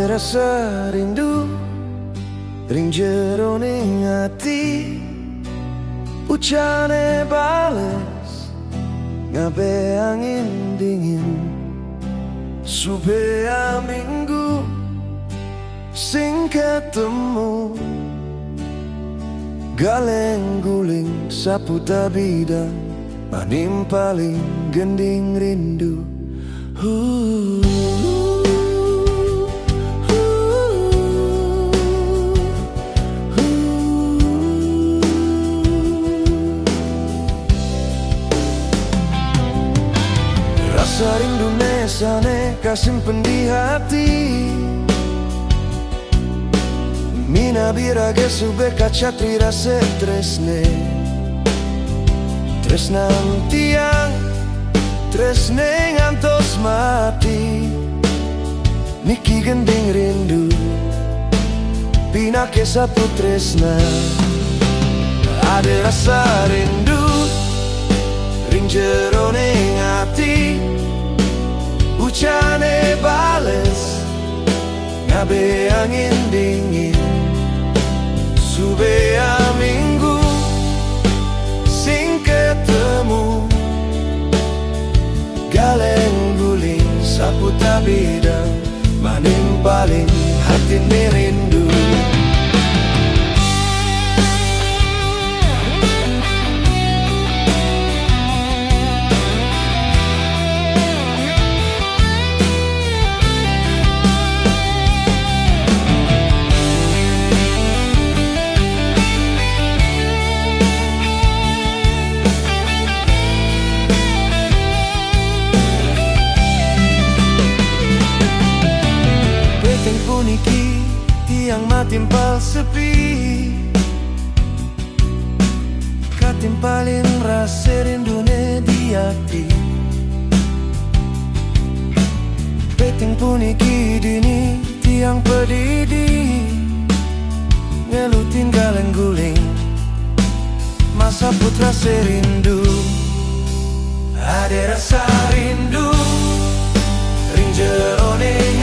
Ada rasa rindu ring jero ning ati, ucane bales ngabe angin dingin. Supaya minggu sing ketemu, galeng guling saputa bidang manim paling gending rindu. Rasa rindu nesane kasimpen di hati, mina birage sube kacatri rasa tresne. Tresnang tiang, tresne ngantos mati, niki gending rindu pinake sapu tresna. Ada rasa rindu ring jero ning ati, ucane bales ngabe angin dingin. Supaya minggu sing ketemu, galeng guling saputa bidang maning paling hati ni rindu. Puniki tiang matimpal sepi, katimpalin rasa rindune di hati. Peteng puniki dini tiang pedidi, ngelutin galeng guling masa putra serindu. Ada rasa rindu ring jero ning